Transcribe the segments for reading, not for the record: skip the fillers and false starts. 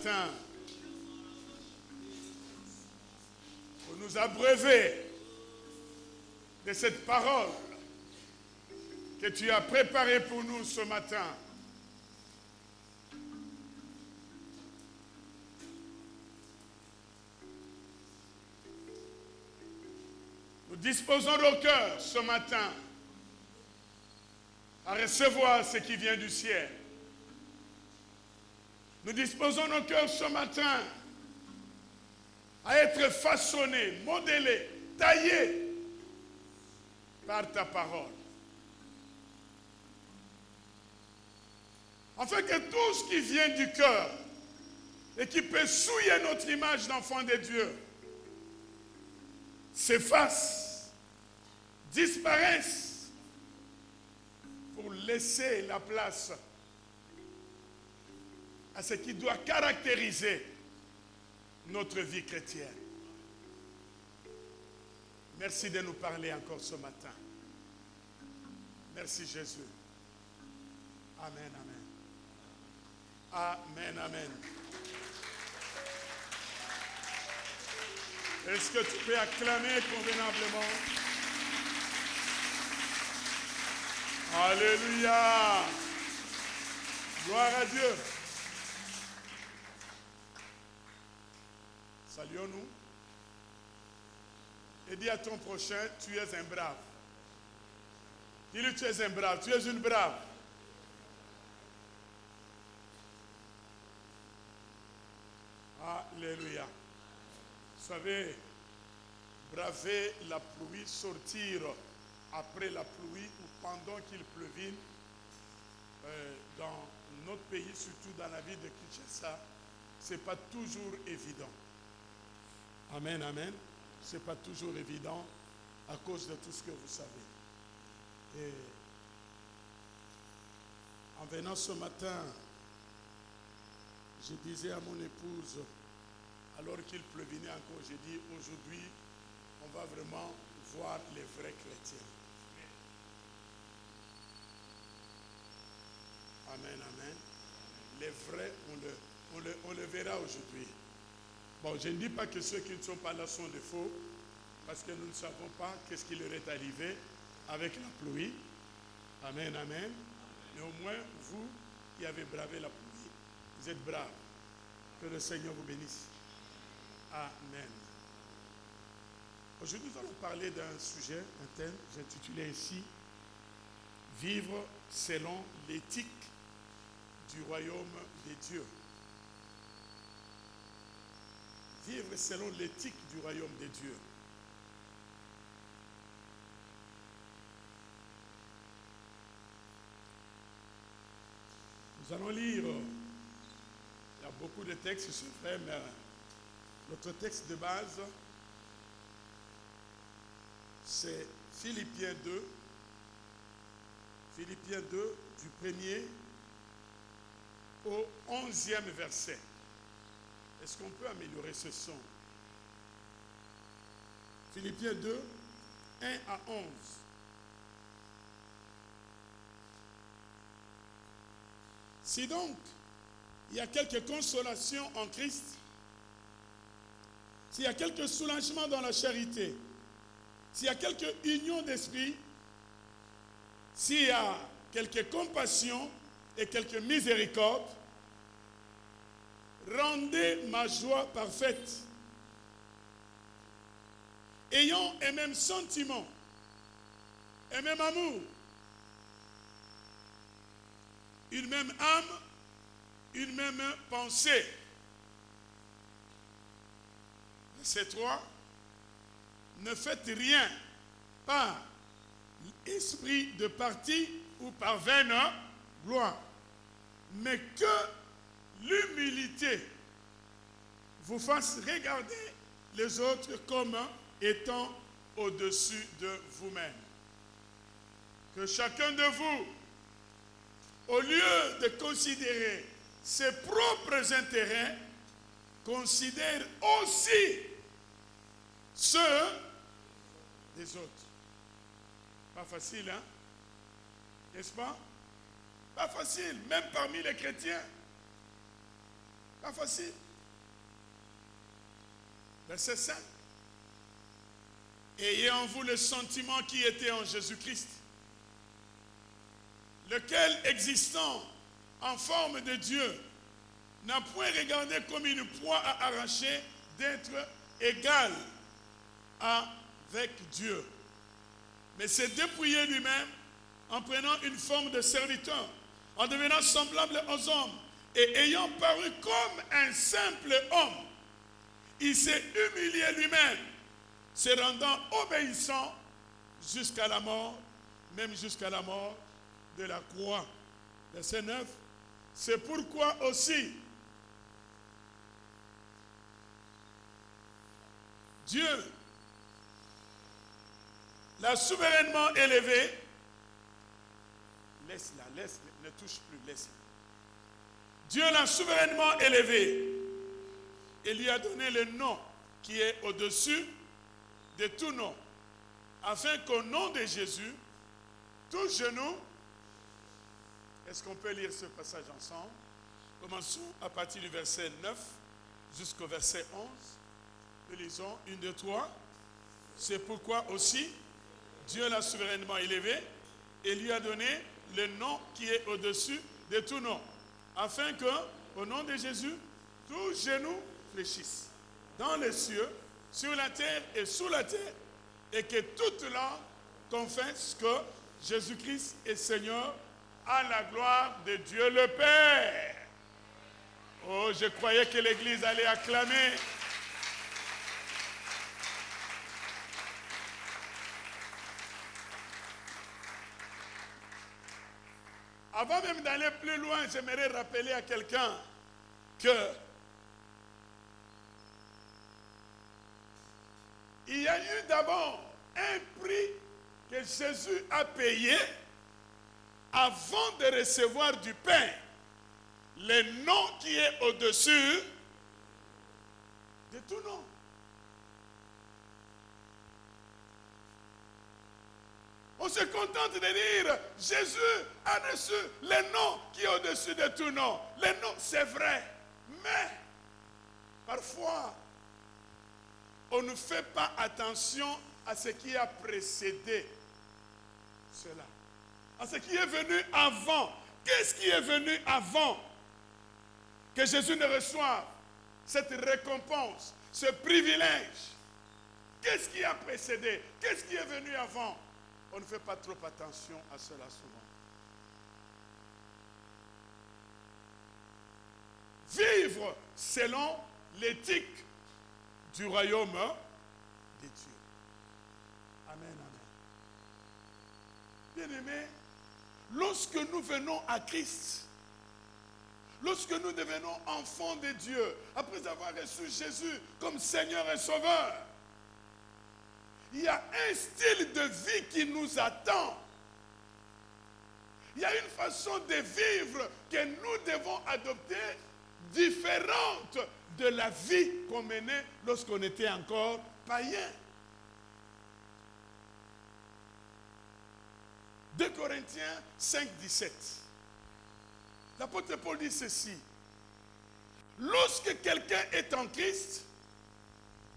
matin pour nous abreuver de cette parole que tu as préparée pour nous ce matin. Nous disposons nos cœurs ce matin à recevoir ce qui vient du ciel. Nous disposons nos cœurs ce matin à être façonnés, modélés, taillés par ta parole. Afin que tout ce qui vient du cœur et qui peut souiller notre image d'enfant de Dieu s'efface, disparaisse pour laisser la place à ce qui doit caractériser notre vie chrétienne. Merci de nous parler encore ce matin. Merci Jésus. Amen, amen. Amen, amen. Est-ce que tu peux acclamer convenablement? Alléluia. Gloire à Dieu. Saluons-nous. Et dis à ton prochain, tu es un brave. Dis-lui, tu es un brave, tu es une brave. Alléluia. Vous savez, braver la pluie, sortir après la pluie ou pendant qu'il pleuvine, dans notre pays, surtout dans la ville de Kinshasa, ce n'est pas toujours évident. Amen, amen. Ce n'est pas toujours évident à cause de tout ce que vous savez. Et en venant ce matin, je disais à mon épouse, alors qu'il pleuvinait encore, j'ai dit, aujourd'hui, on va vraiment voir les vrais chrétiens. Amen, amen. Les vrais, on le verra aujourd'hui. Bon, je ne dis pas que ceux qui ne sont pas là sont des faux, parce que nous ne savons pas qu'est-ce qui leur est arrivé avec la pluie. Amen, amen. Mais au moins, vous qui avez bravé la pluie, vous êtes braves. Que le Seigneur vous bénisse. Amen. Aujourd'hui, nous allons parler d'un sujet, un thème, j'ai intitulé ainsi « Vivre selon l'éthique du royaume des dieux ». Vivre selon l'éthique du royaume des dieux. Nous allons lire, il y a beaucoup de textes, c'est vrai, mais notre texte de base, c'est Philippiens 2. Philippiens 2, du 1er au 11e verset. Est-ce qu'on peut améliorer ce son? Philippiens 2, 1 à 11. Si donc, il y a quelque consolation en Christ, s'il y a quelque soulagement dans la charité, s'il y a quelque union d'esprit, s'il y a quelque compassion et quelque miséricorde, rendez ma joie parfaite, ayant un même sentiment, un même amour, une même âme, une même pensée. Verset 3, ne faites rien par esprit de parti ou par vaine gloire, mais que l'humilité vous fasse regarder les autres comme étant au-dessus de vous-même. Que chacun de vous, au lieu de considérer ses propres intérêts, considère aussi ceux des autres. Pas facile, hein? N'est-ce pas? Pas facile, même parmi les chrétiens. Pas facile. Verset 5. Ayez en vous le sentiment qui était en Jésus-Christ, lequel, existant en forme de Dieu, n'a point regardé comme une proie à arracher d'être égal avec Dieu, mais s'est dépouillé lui-même en prenant une forme de serviteur, en devenant semblable aux hommes, et ayant paru comme un simple homme, il s'est humilié lui-même, se rendant obéissant jusqu'à la mort, même jusqu'à la mort de la croix. Verset 9. C'est pourquoi aussi Dieu l'a souverainement élevé. Laisse-la, ne touche plus, laisse-la. Dieu l'a souverainement élevé et lui a donné le nom qui est au-dessus de tout nom, afin qu'au nom de Jésus, tout genou. Est-ce qu'on peut lire ce passage ensemble? Commençons à partir du verset 9 jusqu'au verset 11. Nous lisons 1, 2, 3. C'est pourquoi aussi Dieu l'a souverainement élevé et lui a donné le nom qui est au-dessus de tout nom, afin que, au nom de Jésus, tout genou fléchisse, dans les cieux, sur la terre et sous la terre, et que toute langue confesse que Jésus-Christ est Seigneur, à la gloire de Dieu le Père. Oh, je croyais que l'Église allait acclamer. Avant même d'aller plus loin, j'aimerais rappeler à quelqu'un que il y a eu d'abord un prix que Jésus a payé avant de recevoir du Père le nom qui est au-dessus de tout nom. On se contente de dire Jésus a reçu le nom qui est au-dessus de tout nom. Le nom, c'est vrai. Mais parfois, on ne fait pas attention à ce qui a précédé cela. À ce qui est venu avant. Qu'est-ce qui est venu avant que Jésus ne reçoive cette récompense, ce privilège? Qu'est-ce qui a précédé? Qu'est-ce qui est venu avant? On ne fait pas trop attention à cela souvent. Vivre selon l'éthique du royaume de Dieu. Amen, amen. Bien-aimés, lorsque nous venons à Christ, lorsque nous devenons enfants de Dieu, après avoir reçu Jésus comme Seigneur et Sauveur, il y a un style de vie qui nous attend. Il y a une façon de vivre que nous devons adopter différente de la vie qu'on menait lorsqu'on était encore païen. 2 Corinthiens 5, 17. L'apôtre Paul dit ceci. Lorsque quelqu'un est en Christ,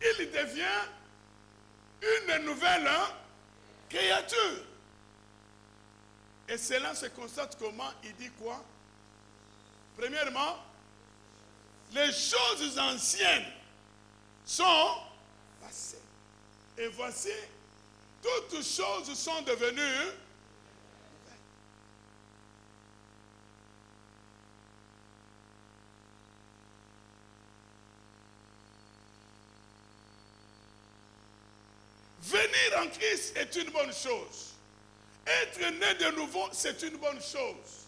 il devient une nouvelle créature. Et cela se constate comment? Il dit quoi? Premièrement, les choses anciennes sont passées. Et voici, toutes choses sont devenues nouvelles. Venir en Christ est une bonne chose. Être né de nouveau, c'est une bonne chose.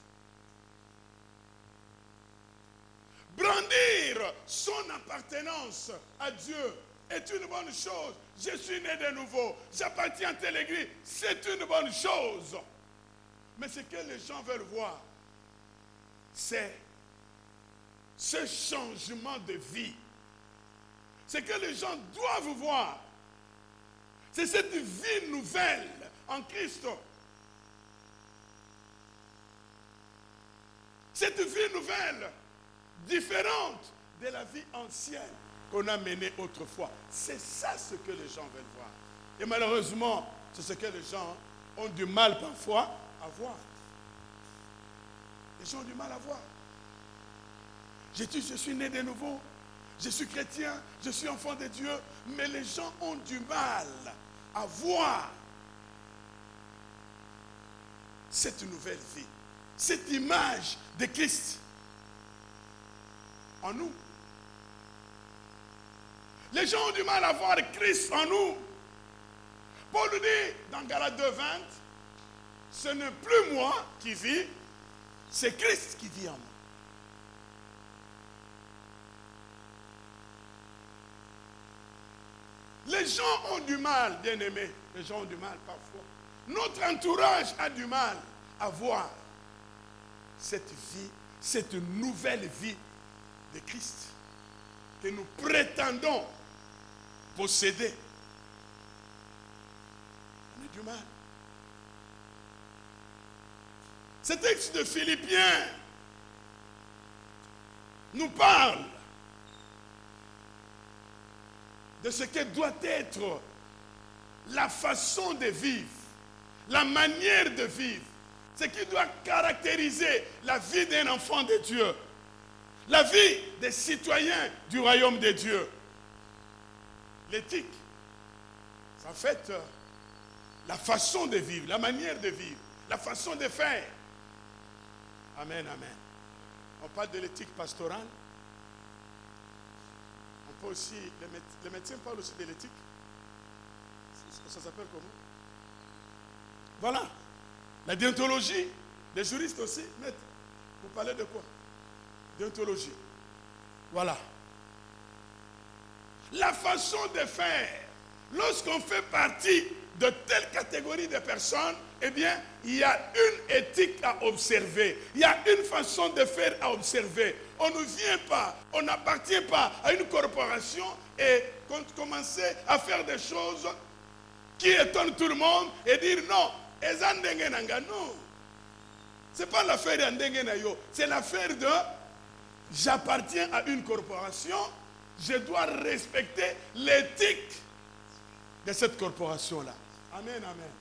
Brandir son appartenance à Dieu est une bonne chose. Je suis né de nouveau, j'appartiens à telle église, c'est une bonne chose. Mais ce que les gens veulent voir, c'est ce changement de vie. Ce que les gens doivent voir, c'est cette vie nouvelle en Christ. Cette vie nouvelle, différente de la vie ancienne qu'on a menée autrefois. C'est ça ce que les gens veulent voir. Et malheureusement, c'est ce que les gens ont du mal parfois à voir. Les gens ont du mal à voir. J'ai dit, je suis né de nouveau, je suis chrétien, je suis enfant de Dieu, mais les gens ont du mal à voir cette nouvelle vie, cette image de Christ en nous. Les gens ont du mal à voir Christ en nous. Paul dit dans Galates 2:20, ce n'est plus moi qui vis, c'est Christ qui vit en moi. Les gens ont du mal, bien aimés. Les gens ont du mal parfois. Notre entourage a du mal à voir cette vie, cette nouvelle vie de Christ que nous prétendons posséder. On a du mal. Ce texte de Philippiens nous parle de ce que doit être la façon de vivre, la manière de vivre, ce qui doit caractériser la vie d'un enfant de Dieu, la vie des citoyens du royaume de Dieu. L'éthique, c'est en fait la façon de vivre, la manière de vivre, la façon de faire. Amen, amen. On parle de l'éthique pastorale. On peut aussi, les médecins parlent aussi de l'éthique. Ça s'appelle comment? Voilà. La déontologie, les juristes aussi, maître. Vous parlez de quoi? Déontologie. Voilà. La façon de faire. Lorsqu'on fait partie de telle catégorie de personnes, eh bien, il y a une éthique à observer. Il y a une façon de faire à observer. On ne vient pas, on n'appartient pas à une corporation et commencer à faire des choses qui étonnent tout le monde et dire non, non. Ce n'est pas l'affaire de c'est l'affaire de j'appartiens à une corporation, je dois respecter l'éthique de cette corporation-là. Amen, amen.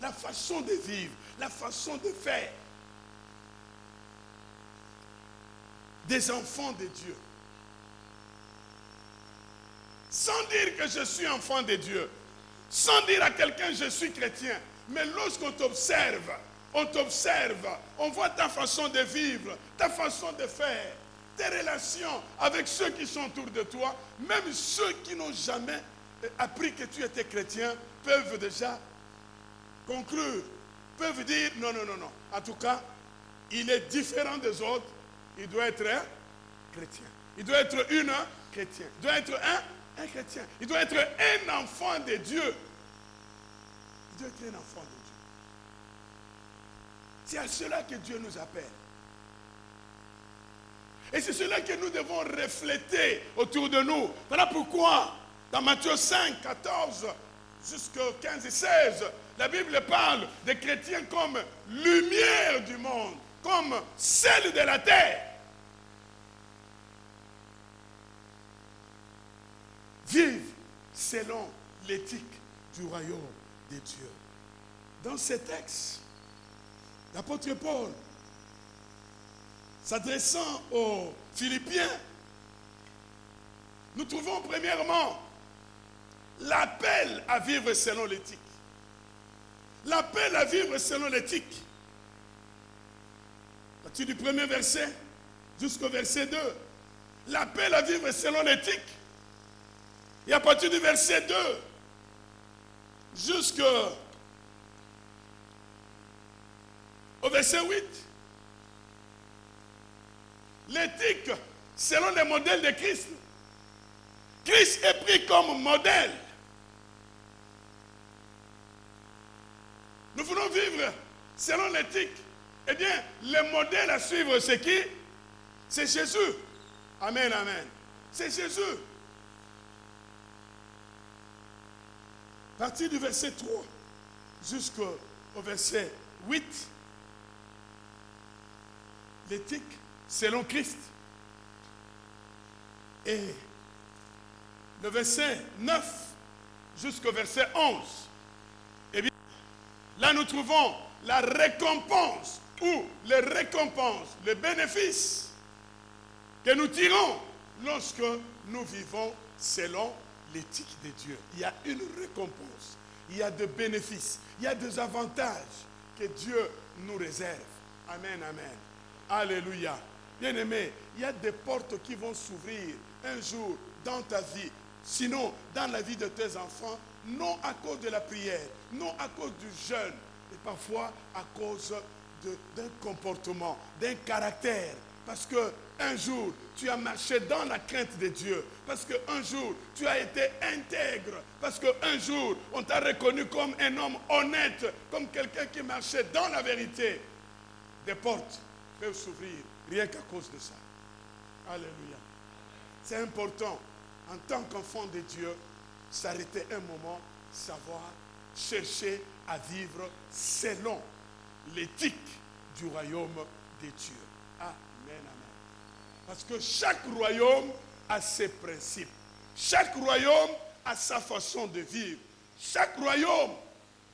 La façon de vivre, la façon de faire des enfants de Dieu. Sans dire que je suis enfant de Dieu, sans dire à quelqu'un je suis chrétien, mais lorsqu'on t'observe, on voit ta façon de vivre, ta façon de faire, tes relations avec ceux qui sont autour de toi, même ceux qui n'ont jamais appris que tu étais chrétien, peuvent déjà conclure, peuvent dire non, non, non, non. En tout cas, il est différent des autres, il doit être un chrétien. Il doit être une chrétien. Il doit être un chrétien. Il doit être un enfant de Dieu. Il doit être un enfant de Dieu. C'est à cela que Dieu nous appelle. Et c'est cela que nous devons refléter autour de nous. Voilà pourquoi, dans Matthieu 5, 14, jusqu'au 15 et 16, la Bible parle des chrétiens comme lumière du monde, comme sel de la terre. Vivent selon l'éthique du royaume de Dieu. Dans ce texte, l'apôtre Paul, s'adressant aux Philippiens, nous trouvons premièrement l'appel à vivre selon l'éthique. L'appel à vivre selon l'éthique. À partir du premier verset jusqu'au verset 2. L'appel à vivre selon l'éthique. Et à partir du verset 2 jusqu'au verset 8. L'éthique selon le modèle de Christ. Christ est pris comme modèle. Nous voulons vivre selon l'éthique. Eh bien, le modèle à suivre, c'est qui? C'est Jésus. Amen, amen. C'est Jésus. À partir du verset 3 jusqu'au verset 8, l'éthique selon Christ. Et le verset 9 jusqu'au verset 11, eh bien, là nous trouvons la récompense ou les récompenses, les bénéfices que nous tirons lorsque nous vivons selon l'éthique de Dieu. Il y a une récompense, il y a des bénéfices, il y a des avantages que Dieu nous réserve. Amen, amen. Alléluia. Bien-aimé, il y a des portes qui vont s'ouvrir un jour dans ta vie, sinon dans la vie de tes enfants, non à cause de la prière, non à cause du jeûne, et parfois à cause d'un comportement, d'un caractère. Parce qu'un jour, tu as marché dans la crainte de Dieu. Parce qu'un jour, tu as été intègre. Parce qu'un jour, on t'a reconnu comme un homme honnête, comme quelqu'un qui marchait dans la vérité. Des portes peuvent s'ouvrir rien qu'à cause de ça. Alléluia. C'est important, en tant qu'enfant de Dieu, s'arrêter un moment, savoir, chercher à vivre selon l'éthique du royaume de Dieu. Amen, amen. Parce que chaque royaume a ses principes. Chaque royaume a sa façon de vivre. Chaque royaume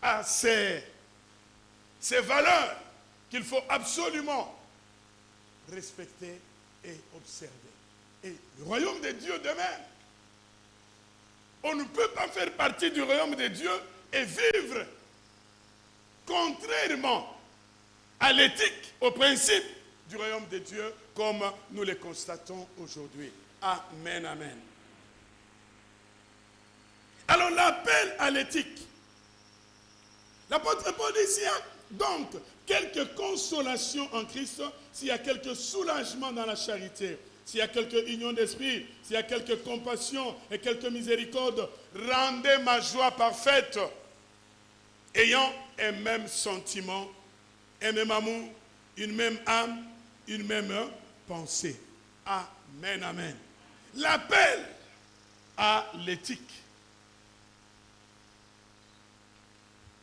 a ses valeurs qu'il faut absolument respecter et observer. Et le royaume de Dieu de même. On ne peut pas faire partie du royaume de Dieu et vivre contrairement à l'éthique, au principe du royaume de Dieu, comme nous le constatons aujourd'hui. Amen, amen. Alors l'appel à l'éthique. L'apôtre Paul dit, s'il y a donc quelques consolations en Christ, s'il y a quelques soulagements dans la charité, s'il y a quelques unions d'esprit, s'il y a quelques compassions et quelques miséricordes, rendez ma joie parfaite, ayant un même sentiment, un même amour, une même âme, une même pensée. Amen, amen. L'appel à l'éthique.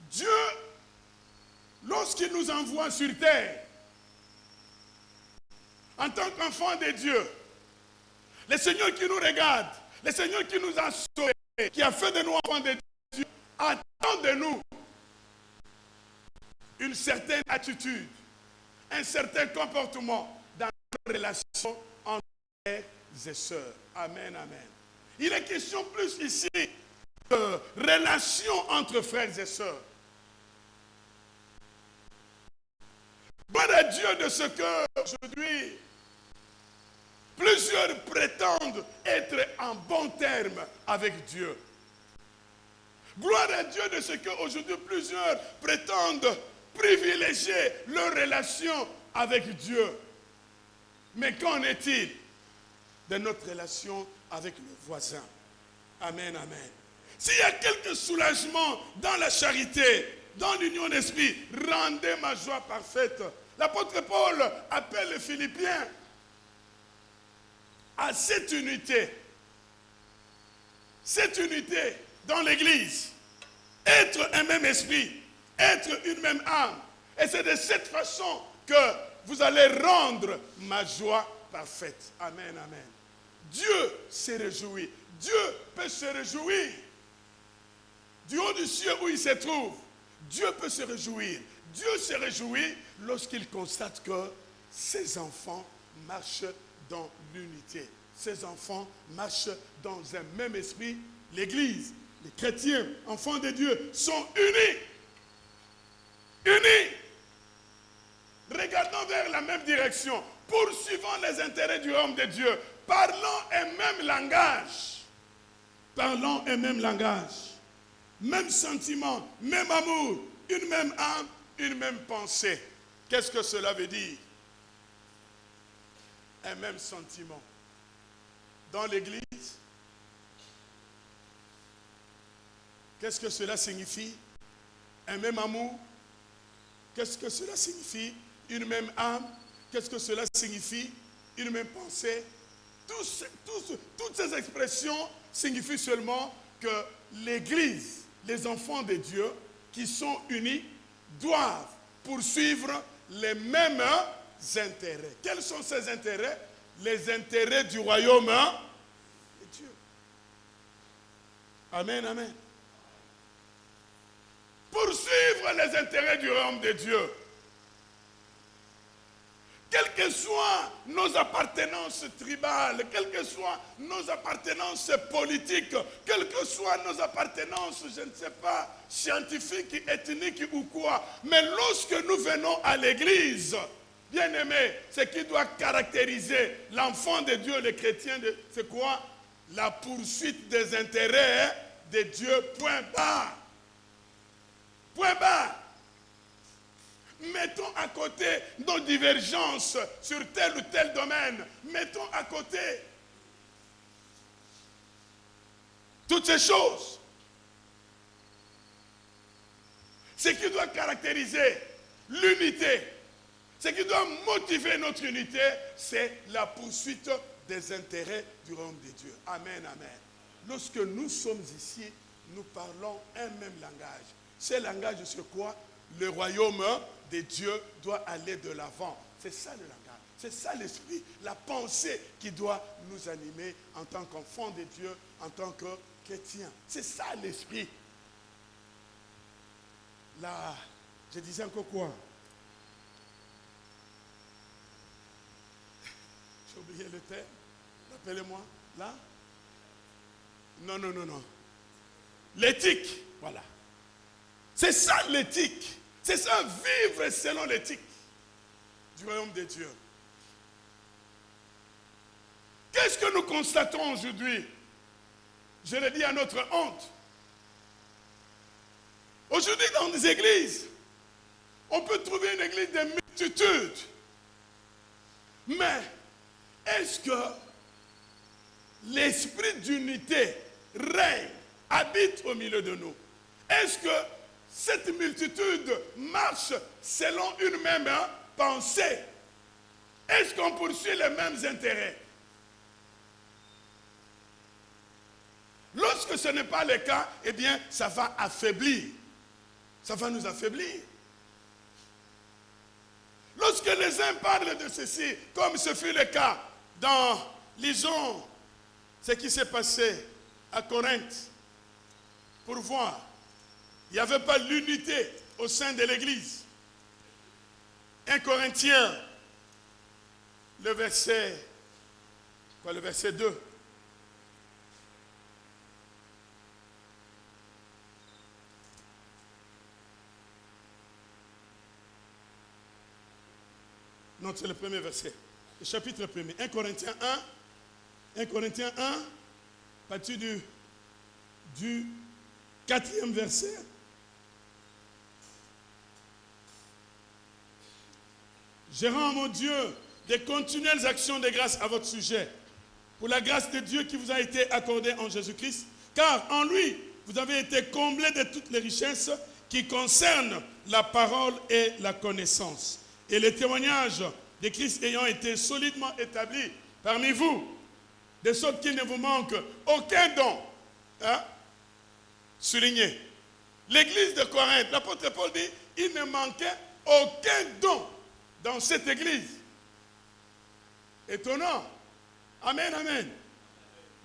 Dieu, lorsqu'il nous envoie sur terre, en tant qu'enfants de Dieu, le Seigneur qui nous regarde, le Seigneur qui nous a sauvés, qui a fait de nous enfants de Dieu, attend de nous une certaine attitude, un certain comportement dans nos relations entre frères et sœurs. Amen, amen. Il est question plus ici de relations entre frères et sœurs. Gloire à Dieu de ce que aujourd'hui plusieurs prétendent être en bon terme avec Dieu. Gloire à Dieu de ce qu'aujourd'hui plusieurs prétendent privilégier leur relation avec Dieu. Mais qu'en est-il de notre relation avec le voisin? Amen, amen. S'il y a quelques soulagements dans la charité, dans l'union d'esprit, rendez ma joie parfaite. L'apôtre Paul appelle les Philippiens à cette unité dans l'Église, être un même esprit, être une même âme. Et c'est de cette façon que vous allez rendre ma joie parfaite. Amen, amen. Dieu se réjouit. Dieu peut se réjouir. Du haut du ciel où il se trouve, Dieu peut se réjouir. Dieu se réjouit lorsqu'il constate que ses enfants marchent dans l'unité. Ses enfants marchent dans un même esprit. L'Église, les chrétiens, enfants de Dieu, sont unis. Unis. Regardant vers la même direction, poursuivant les intérêts du royaume de Dieu, parlant un même langage. Parlant un même langage. Même sentiment, même amour, une même âme, une même pensée. Qu'est-ce que cela veut dire? Un même sentiment. Dans l'Église, qu'est-ce que cela signifie? Un même amour. Qu'est-ce que cela signifie? Une même âme. Qu'est-ce que cela signifie? Une même pensée. Toutes ces expressions signifient seulement que l'Église, les enfants de Dieu qui sont unis, doivent poursuivre les mêmes intérêts. Quels sont ces intérêts? Les intérêts du royaume Amen, amen. Poursuivre les intérêts du royaume de Dieu. Quelles que soient nos appartenances tribales, quelles que soient nos appartenances politiques, quelles que soient nos appartenances, je ne sais pas, scientifiques, ethniques ou quoi, mais lorsque nous venons à l'église, bien aimé, ce qui doit caractériser l'enfant de Dieu, le chrétien, c'est quoi? La poursuite des intérêts de Dieu, point barre. Point barre. Mettons à côté nos divergences sur tel ou tel domaine. Mettons à côté toutes ces choses. Ce qui doit caractériser l'unité, ce qui doit motiver notre unité, c'est la poursuite des intérêts du royaume de Dieu. Amen, amen. Lorsque nous sommes ici, nous parlons un même langage. Ce langage, c'est quoi? Le royaume de Dieu doit aller de l'avant. C'est ça le langage. C'est ça l'esprit, la pensée qui doit nous animer en tant qu'enfants de Dieu, en tant que chrétiens. C'est ça l'esprit. Là, je disais encore quoi? J'ai oublié le terme. Rappelez-moi. Là? Non. L'éthique. Voilà. C'est ça l'éthique. C'est ça, vivre selon l'éthique du royaume de Dieu. Qu'est-ce que nous constatons aujourd'hui? Je le dis à notre honte. Aujourd'hui, dans les églises, on peut trouver une église de multitudes. Mais est-ce que l'esprit d'unité règne, habite au milieu de nous? Est-ce que cette multitude marche selon une même pensée? Est-ce qu'on poursuit les mêmes intérêts? Lorsque ce n'est pas le cas, eh bien, ça va affaiblir. Ça va nous affaiblir. Lorsque les uns parlent de ceci, comme ce fut le cas dans, lisons, ce qui s'est passé à Corinthe, pour voir. Il n'y avait pas l'unité au sein de l'Église. 1 Corinthiens, le verset 2. Non, c'est le premier verset. Le chapitre 1er. 1 Corinthiens 1, à partir du 4e verset. Je rends à mon Dieu de continuelles actions de grâce à votre sujet, pour la grâce de Dieu qui vous a été accordée en Jésus-Christ, car en lui, vous avez été comblés de toutes les richesses qui concernent la parole et la connaissance. Et le témoignage de Christ ayant été solidement établi parmi vous, de sorte qu'il ne vous manque aucun don. Hein? Souligné. L'église de Corinthe, l'apôtre Paul dit, il ne manquait aucun don dans cette église. Étonnant. Amen, amen.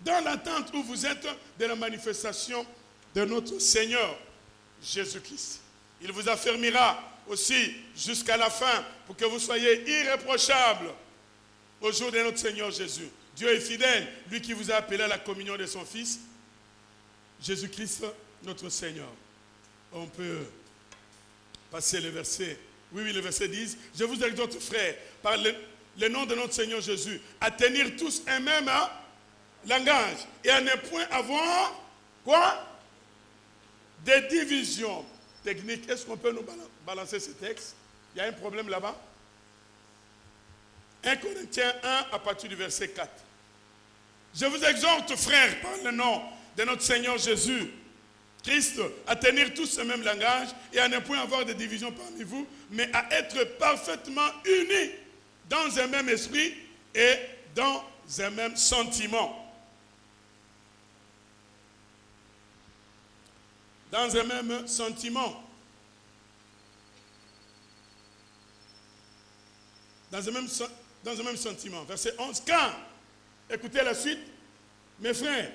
Dans l'attente où vous êtes de la manifestation de notre Seigneur Jésus-Christ. Il vous affermira aussi jusqu'à la fin pour que vous soyez irréprochables au jour de notre Seigneur Jésus. Dieu est fidèle, lui qui vous a appelé à la communion de son Fils, Jésus-Christ, notre Seigneur. On peut passer le verset. Oui, le verset 10. Je vous exhorte, frères, par le nom de notre Seigneur Jésus, à tenir tous un même langage et à ne point avoir, quoi? Des divisions techniques. Est-ce qu'on peut nous balancer ce texte? Il y a un problème là-bas. 1 Corinthiens 1 à partir du verset 4. Je vous exhorte, frères, par le nom de notre Seigneur Jésus, Christ, à tenir tous ce même langage et à ne point avoir de divisions parmi vous, mais à être parfaitement unis dans un même esprit et dans un même sentiment. Dans un même sentiment. Dans un même sentiment. Verset 11. Car, écoutez la suite, mes frères,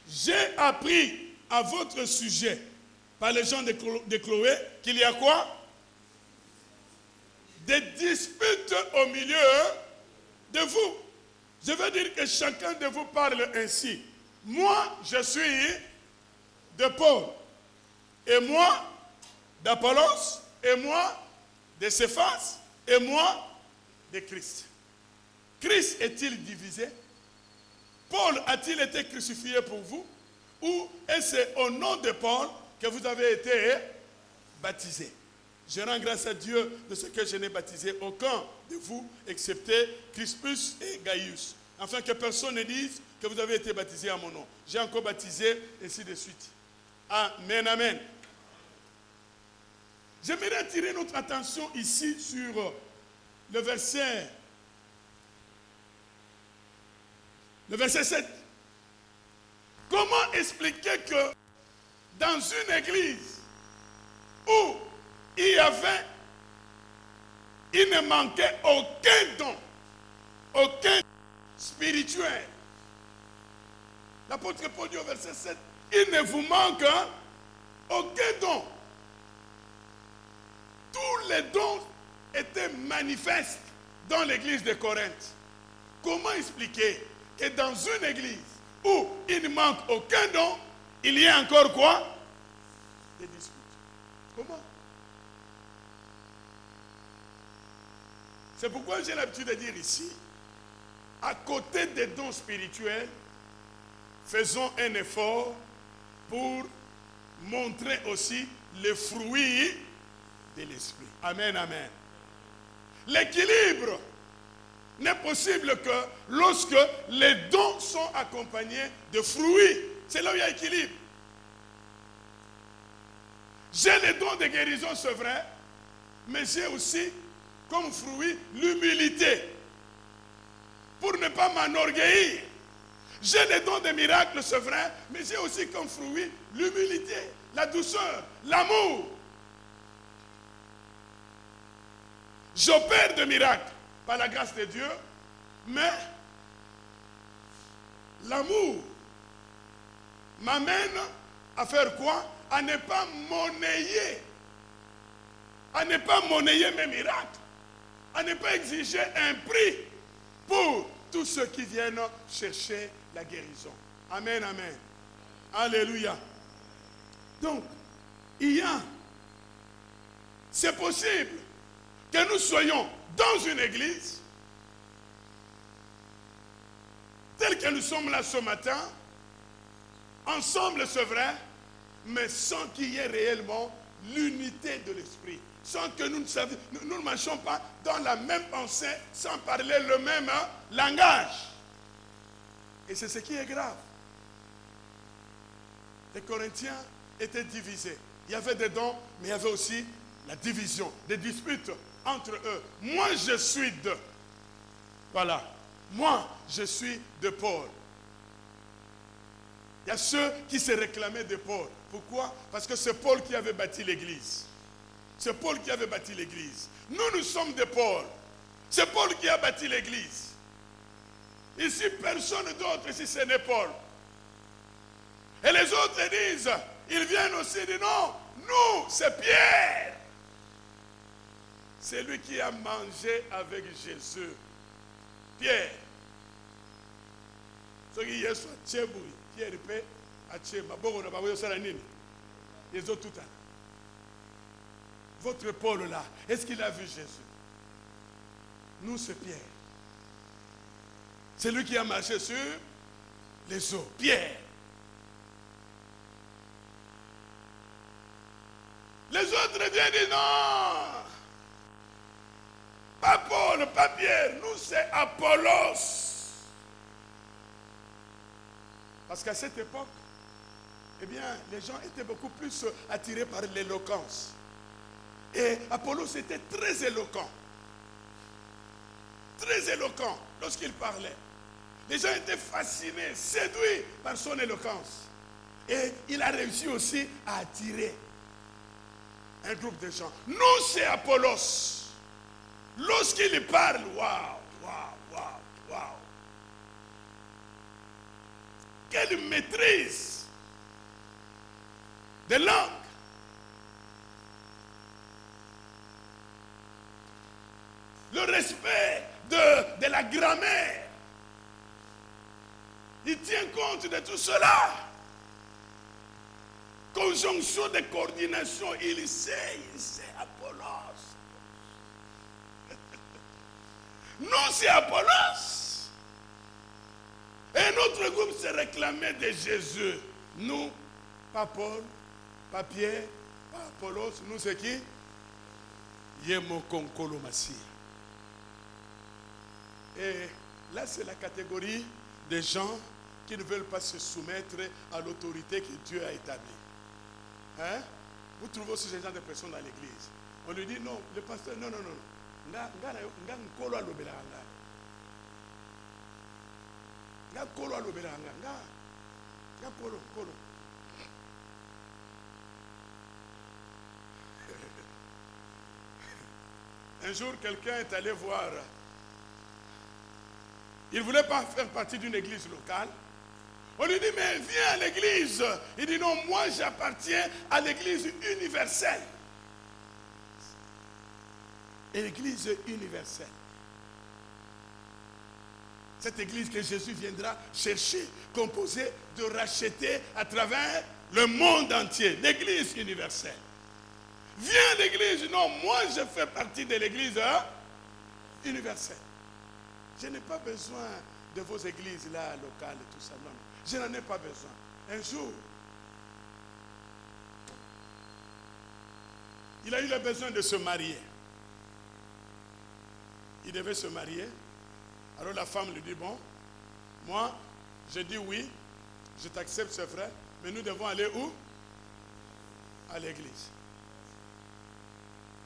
j'ai appris à votre sujet par les gens de Chloé qu'il y a quoi? Des disputes au milieu de vous. Je veux dire que chacun de vous parle ainsi. Moi, je suis de Paul. Et moi, d'Apollos. Et moi, de Céphas. Et moi, de Christ. Christ est-il divisé? Paul a-t-il été crucifié pour vous? Ou est-ce au nom de Paul que vous avez été baptisé? Je rends grâce à Dieu de ce que je n'ai baptisé aucun de vous, excepté Crispus et Gaius. Afin que personne ne dise que vous avez été baptisé à mon nom. J'ai encore baptisé, ainsi de suite. Amen, amen. J'aimerais attirer notre attention ici sur le verset 7. Comment expliquer que dans une église où il ne manquait aucun don, aucun spirituel. L'apôtre Paul dit au verset 7, il ne vous manque aucun don. Tous les dons étaient manifestes dans l'église de Corinthe. Comment expliquer que dans une église où il ne manque aucun don, il y a encore quoi? Des disputes. Comment? C'est pourquoi j'ai l'habitude de dire ici, à côté des dons spirituels, faisons un effort pour montrer aussi les fruits de l'esprit. Amen, amen. L'équilibre n'est possible que lorsque les dons sont accompagnés de fruits. C'est là où il y a équilibre. J'ai les dons de guérison, c'est vrai, mais j'ai aussi comme fruit l'humilité, pour ne pas m'enorgueillir. J'ai les dons de miracles, c'est vrai, mais j'ai aussi comme fruit l'humilité, la douceur, l'amour. J'opère de miracles par la grâce de Dieu, mais l'amour m'amène à faire quoi? À ne pas monnayer mes miracles, à ne pas exiger un prix pour tous ceux qui viennent chercher la guérison. Amen, amen. Alléluia. Donc, c'est possible que nous soyons dans une église, telle que nous sommes là ce matin, ensemble c'est vrai, mais sans qu'il y ait réellement l'unité de l'esprit. Sans que nous ne marchions pas dans la même pensée, sans parler le même langage. Et c'est ce qui est grave. Les Corinthiens étaient divisés. Il y avait des dons, mais il y avait aussi la division, des disputes entre eux. Moi, je suis de... Voilà. Moi, je suis de Paul. Il y a ceux qui se réclamaient de Paul. Pourquoi? Parce que c'est Paul qui avait bâti l'église. C'est Paul qui avait bâti l'église. Nous sommes de Paul. C'est Paul qui a bâti l'église. Ici, personne d'autre, ici, ce n'est Paul. Et les autres disent, ils viennent aussi dire non, nous, c'est Pierre. C'est lui qui a mangé avec Jésus. Pierre. Ce qui est sur Tchébou, Pierre peut à Tchébou. Ils ont tout à. Votre Paul là, est-ce qu'il a vu Jésus? Nous, c'est Pierre. C'est lui qui a marché sur les eaux. Pierre. Les autres viennent dire non. Pas Paul, pas Pierre. Nous, c'est Apollos. Parce qu'à cette époque, eh bien, les gens étaient beaucoup plus attirés par l'éloquence. Et Apollos était très éloquent. Très éloquent lorsqu'il parlait. Les gens étaient fascinés, séduits par son éloquence. Et il a réussi aussi à attirer un groupe de gens. Nous, c'est Apollos. Lorsqu'il parle, waouh. Quelle maîtrise. des langues. Le respect de la grammaire. Il tient compte de tout cela. Conjonction de coordination, il sait, Apollos. Nous, c'est Apollos. Et notre groupe se réclamait de Jésus. Nous, pas Paul, pas Pierre, pas Apollos, nous c'est qui? Yemokonkolo Massi. Et là, c'est la catégorie des gens qui ne veulent pas se soumettre à l'autorité que Dieu a établie. Hein? Vous trouvez aussi ce genre de personnes dans l'église. On lui dit non, le pasteur, non. Un jour, quelqu'un est allé voir. Il ne voulait pas faire partie d'une église locale. On lui dit, mais viens à l'église. Il dit, non, moi j'appartiens à l'église universelle. Et l'église universelle. Cette église que Jésus viendra chercher, composée de racheter à travers le monde entier. L'église universelle. Viens à l'église. Non, moi je fais partie de l'église universelle. Je n'ai pas besoin de vos églises là, locales et tout ça. Non, je n'en ai pas besoin. Un jour, il a eu le besoin de se marier. Il devait se marier. Alors la femme lui dit, bon, moi, je dis oui, je t'accepte, c'est vrai, mais nous devons aller où? À l'église.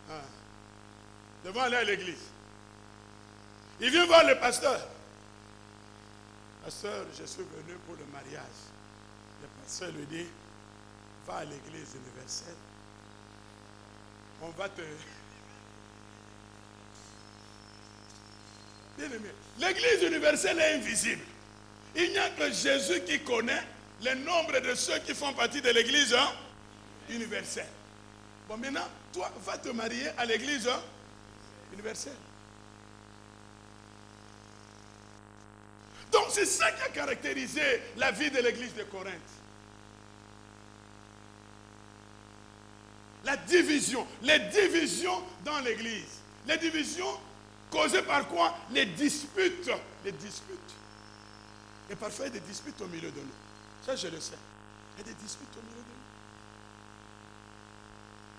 Nous devons aller à l'église. Il vient voir le pasteur. Pasteur, je suis venu pour le mariage. Le pasteur lui dit, va à l'église universelle. On va te... Bien-aimé, l'église universelle est invisible. Il n'y a que Jésus qui connaît le nombre de ceux qui font partie de l'église universelle. Bon, maintenant, toi, va te marier à l'église universelle. Donc, c'est ça qui a caractérisé la vie de l'église de Corinthe. La division, les divisions dans l'église. Les divisions causées par quoi? Les disputes. Les disputes. Et parfois, il y a des disputes au milieu de nous. Ça, je le sais. Il y a des disputes au milieu de nous.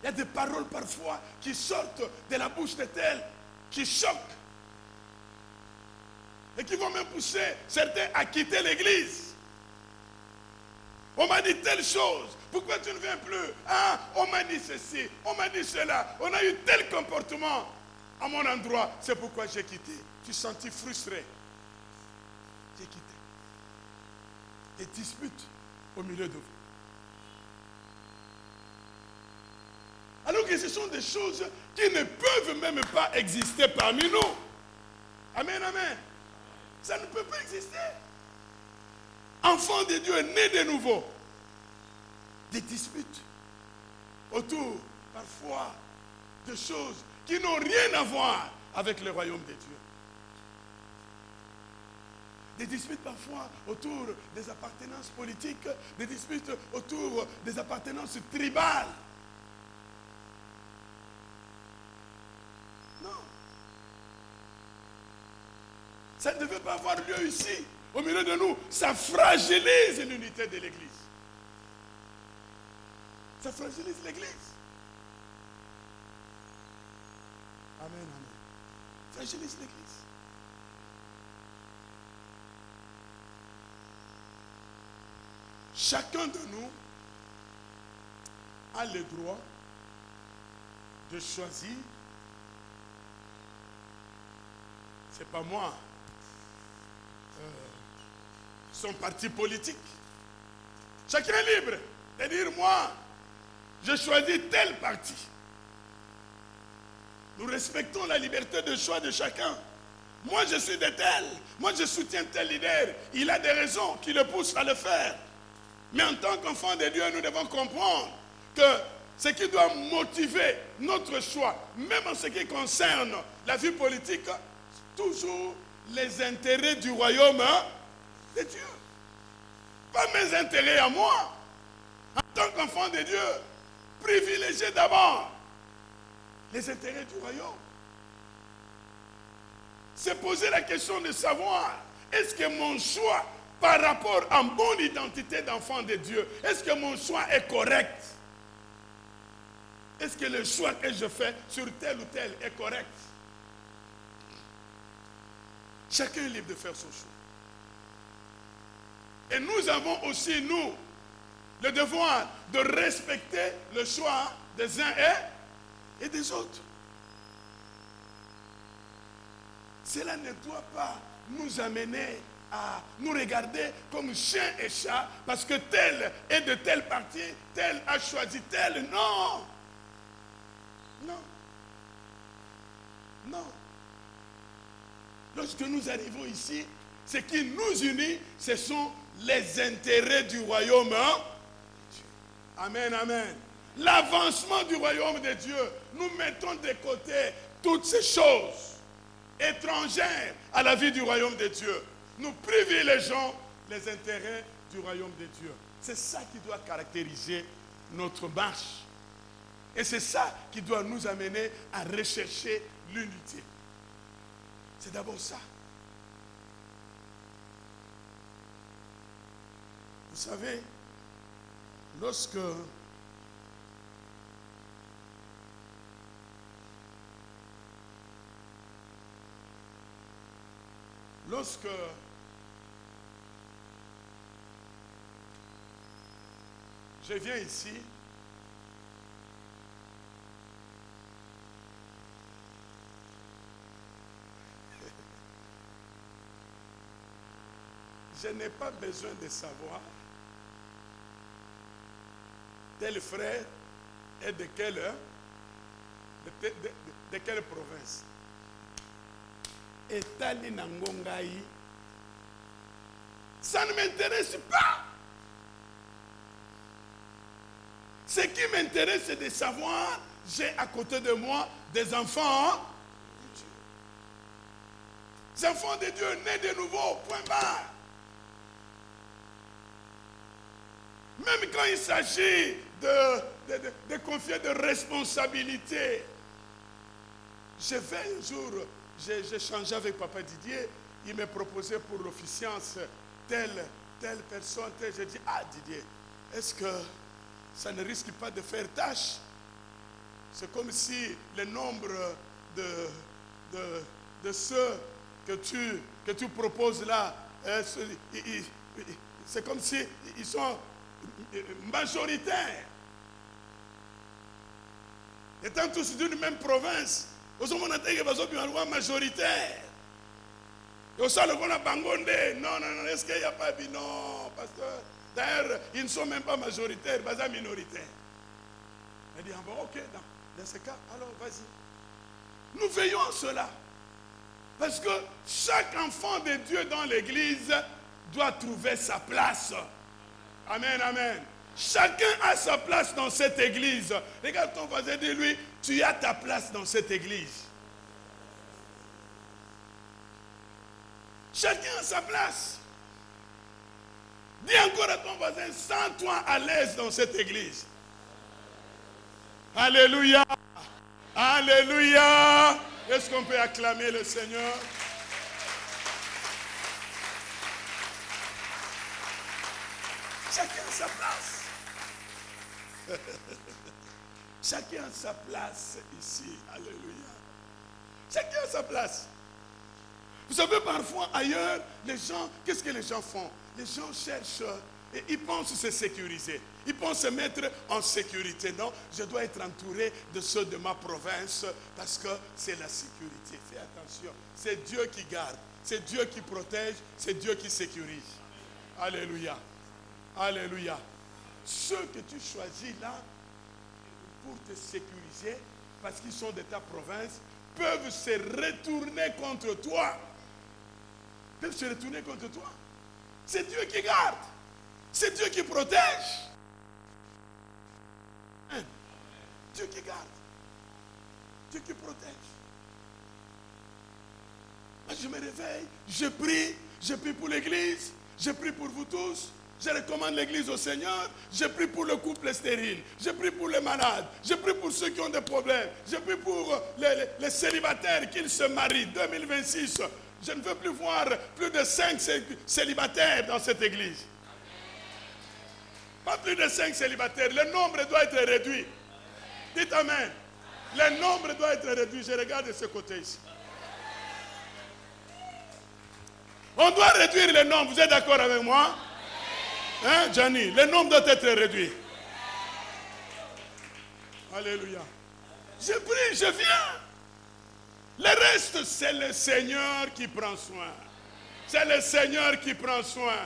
Il y a des paroles parfois qui sortent de la bouche de tels qui choquent. Et qui vont même pousser certains à quitter l'église. On m'a dit telle chose. Pourquoi tu ne viens plus? Ah, on m'a dit ceci, on m'a dit cela. On a eu tel comportement à mon endroit. C'est pourquoi j'ai quitté. Tu te sentis frustré. J'ai quitté. Des disputes au milieu de vous. Alors que ce sont des choses qui ne peuvent même pas exister parmi nous. Amen, amen. Ça ne peut pas exister. Enfant de Dieu, né de nouveau. Des disputes autour, parfois, de choses qui n'ont rien à voir avec le royaume de Dieu. Des disputes parfois autour des appartenances politiques, des disputes autour des appartenances tribales. Non. Ça ne devait pas avoir lieu ici, au milieu de nous. Ça fragilise l'unité de l'Église. Ça fragilise l'Église. Amen, amen. Fragilise l'Église. Chacun de nous a le droit de choisir. C'est pas moi. Son parti politique. Chacun est libre de dire, moi, je choisis tel parti. Nous respectons la liberté de choix de chacun. Moi, je suis de tel. Moi, je soutiens tel leader. Il a des raisons qui le poussent à le faire. Mais en tant qu'enfant de Dieu, nous devons comprendre que ce qui doit motiver notre choix, même en ce qui concerne la vie politique, toujours les intérêts du royaume de Dieu. Pas mes intérêts à moi. En tant qu'enfant de Dieu, privilégiez d'abord les intérêts du royaume. C'est poser la question de savoir, est-ce que mon choix par rapport à mon identité d'enfant de Dieu, est-ce que mon choix est correct? Est-ce que le choix que je fais sur tel ou tel est correct? Chacun est libre de faire son choix. Et nous avons aussi, nous, le devoir de respecter le choix des uns et des autres. Cela ne doit pas nous amener à nous regarder comme chien et chat parce que tel est de tel parti, tel a choisi tel. Non. Non. Non. Lorsque nous arrivons ici, ce qui nous unit, ce sont les intérêts du royaume de Dieu. Amen, amen. L'avancement du royaume de Dieu, nous mettons de côté toutes ces choses étrangères à la vie du royaume de Dieu. Nous privilégions les intérêts du royaume de Dieu. C'est ça qui doit caractériser notre marche. Et c'est ça qui doit nous amener à rechercher l'unité. C'est d'abord ça. Vous savez, lorsque je viens ici, je n'ai pas besoin de savoir tel frère est de quelle province. Etali Nangongaï, ça ne m'intéresse pas. Ce qui m'intéresse, c'est de savoir, j'ai à côté de moi des enfants de Dieu. Des enfants de Dieu nés de nouveau, point barre. Même quand il s'agit de confier de responsabilités. Je vais un jour, j'ai changé avec Papa Didier, il m'a proposé pour l'officiance telle personne, j'ai dit, ah Didier, est-ce que ça ne risque pas de faire tâche? C'est comme si le nombre de ceux que tu proposes là, c'est comme si ils sont majoritaires. Étant tous d'une même province, nous avons un majoritaire. Et au sein de la Bangonde, non, est-ce qu'il n'y a pas? Non, pasteur. D'ailleurs, ils ne sont même pas majoritaires, ils sont minoritaires. Elle dit, ah bon, ok, dans ce cas, alors vas-y. Nous veillons à cela. Parce que chaque enfant de Dieu dans l'église doit trouver sa place. Amen, amen. Chacun a sa place dans cette église. Regarde ton voisin, dis-lui, tu as ta place dans cette église. Chacun a sa place. Dis encore à ton voisin, sens-toi à l'aise dans cette église. Alléluia. Alléluia. Est-ce qu'on peut acclamer le Seigneur? Chacun a sa place. Chacun a sa place ici. Alléluia. Chacun a sa place. Vous savez, parfois ailleurs, les gens, qu'est-ce que les gens font? Les gens cherchent et ils pensent se sécuriser. Ils pensent se mettre en sécurité. Non, je dois être entouré de ceux de ma province parce que c'est la sécurité. Fais attention. C'est Dieu qui garde. C'est Dieu qui protège. C'est Dieu qui sécurise. Alléluia. Alléluia. Ceux que tu choisis là pour te sécuriser, parce qu'ils sont de ta province, peuvent se retourner contre toi. Peuvent se retourner contre toi. C'est Dieu qui garde. C'est Dieu qui protège. Dieu qui garde. Dieu qui protège. Moi, je me réveille, je prie pour l'église, je prie pour vous tous. Je recommande l'église au Seigneur. Je prie pour le couple stérile. Je prie pour les malades. Je prie pour ceux qui ont des problèmes. Je prie pour les célibataires qu'ils se marient. 2026, je ne veux plus voir plus de 5 célibataires dans cette église. Pas plus de 5 célibataires. Le nombre doit être réduit. Dites Amen. Le nombre doit être réduit. Je regarde de ce côté ici. On doit réduire le nombre. Vous êtes d'accord avec moi? Hein, Johnny? Le nombre doit être réduit. Alléluia. Je prie, je viens. Le reste, c'est le Seigneur qui prend soin. C'est le Seigneur qui prend soin.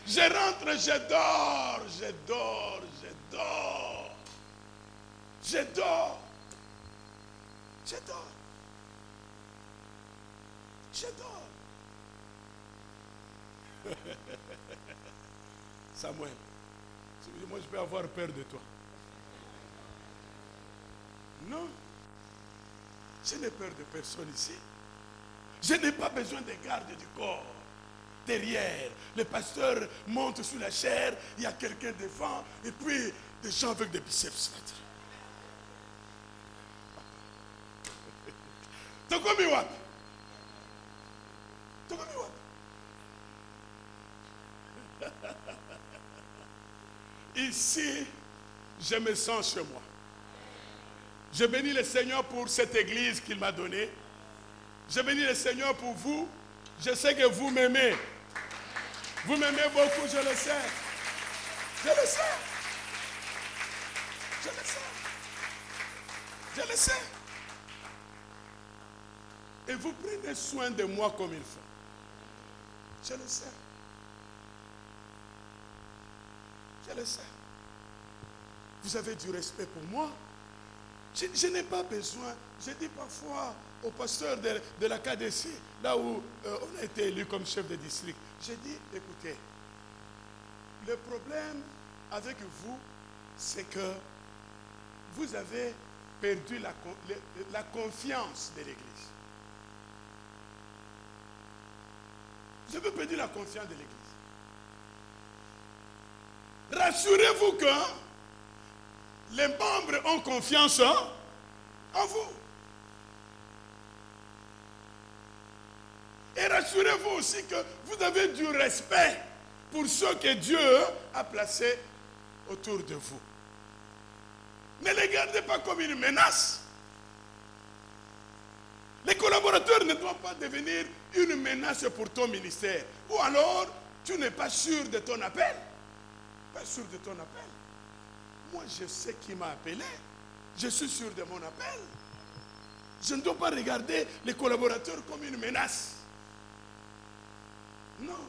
Je rentre, je dors, je dors, je dors. Je dors. Je dors. Je dors. Samuel, moi je peux avoir peur de toi. Non. Je n'ai peur de personne ici. Je n'ai pas besoin de garde du corps. Derrière, le pasteur monte sur la chair, il y a quelqu'un devant, et puis des gens avec des biceps. Tokomiwat. Tokomiwat. Ici, je me sens chez moi. Je bénis le Seigneur pour cette église qu'il m'a donnée. Je bénis le Seigneur pour vous. Je sais que vous m'aimez. Vous m'aimez beaucoup, je le sais. Je le sais. Je le sais. Je le sais. Et vous prenez soin de moi comme il faut. Je le sais. Je le sais. Vous avez du respect pour moi. Je n'ai pas besoin. Je dis parfois au pasteur de la KDC, là où on a été élu comme chef de district, j'ai dit, écoutez, le problème avec vous, c'est que vous avez perdu la confiance de l'Église. Vous avez perdu la confiance de l'Église. Rassurez-vous que les membres ont confiance en vous. Et rassurez-vous aussi que vous avez du respect pour ceux que Dieu a placés autour de vous. Ne les gardez pas comme une menace. Les collaborateurs ne doivent pas devenir une menace pour ton ministère. Ou alors, tu n'es pas sûr de ton appel. Pas sûr de ton appel. Moi, je sais qui m'a appelé. Je suis sûr de mon appel. Je ne dois pas regarder les collaborateurs comme une menace. Non.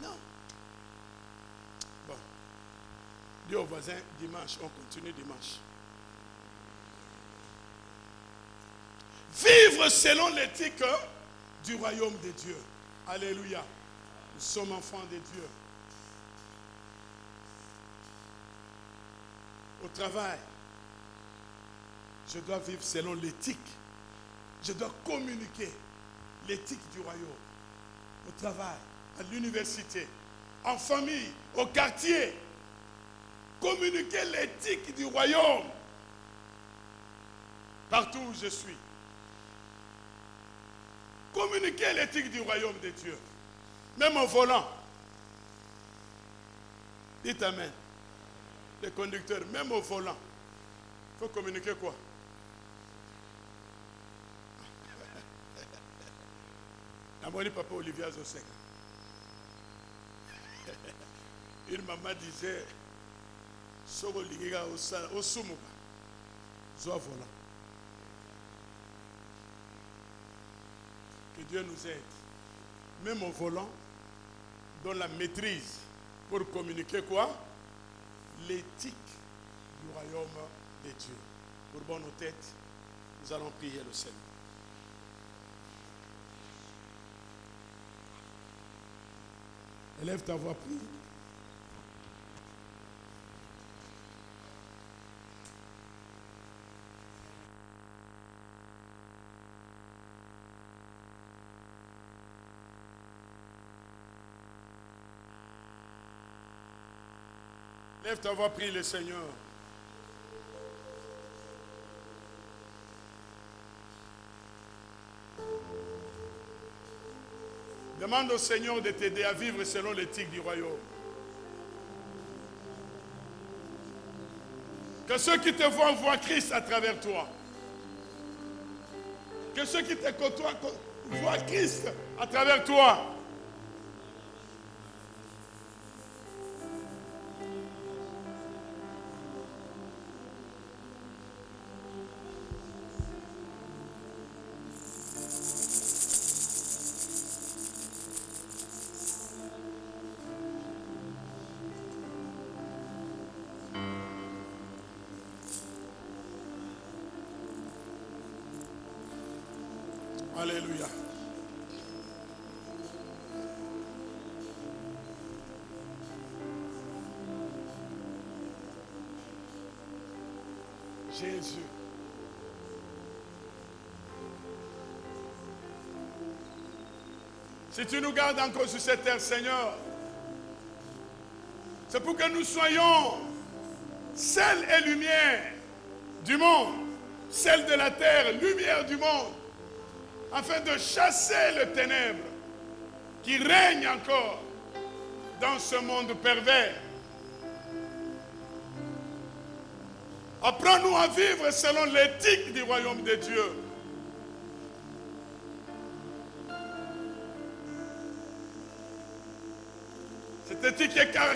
Non. Bon. Dis au voisin, dimanche, on continue dimanche. Vivre selon l'éthique du royaume de Dieu. Alléluia. Nous sommes enfants de Dieu. Au travail, je dois vivre selon l'éthique. Je dois communiquer l'éthique du royaume. Au travail, à l'université, en famille, au quartier. Communiquer l'éthique du royaume. Partout où je suis. Communiquer l'éthique du royaume de Dieu. Même au volant. Dites Amen. Les conducteurs, même au volant. Il faut communiquer quoi? Namoni papa Olivier Azosek. Une maman disait, Sogo Ligiga au Sumuka. Zoa volant. Que Dieu nous aide. Même au volant, dans la maîtrise pour communiquer quoi? L'éthique du royaume de Dieu. Pour bonne nos têtes, nous allons prier le Seigneur. Élève ta voix, prie. Lève ta voix, prie le Seigneur. Demande au Seigneur de t'aider à vivre selon l'éthique du royaume. Que ceux qui te voient Christ à travers toi. Que ceux qui te côtoient voient Christ à travers toi. Alléluia. Jésus. Si tu nous gardes encore sur cette terre, Seigneur, c'est pour que nous soyons sel et lumière du monde, sel de la terre, lumière du monde, afin de chasser les ténèbres qui règnent encore dans ce monde pervers. Apprends-nous à vivre selon l'éthique du royaume de Dieu. Cette éthique est caractérisée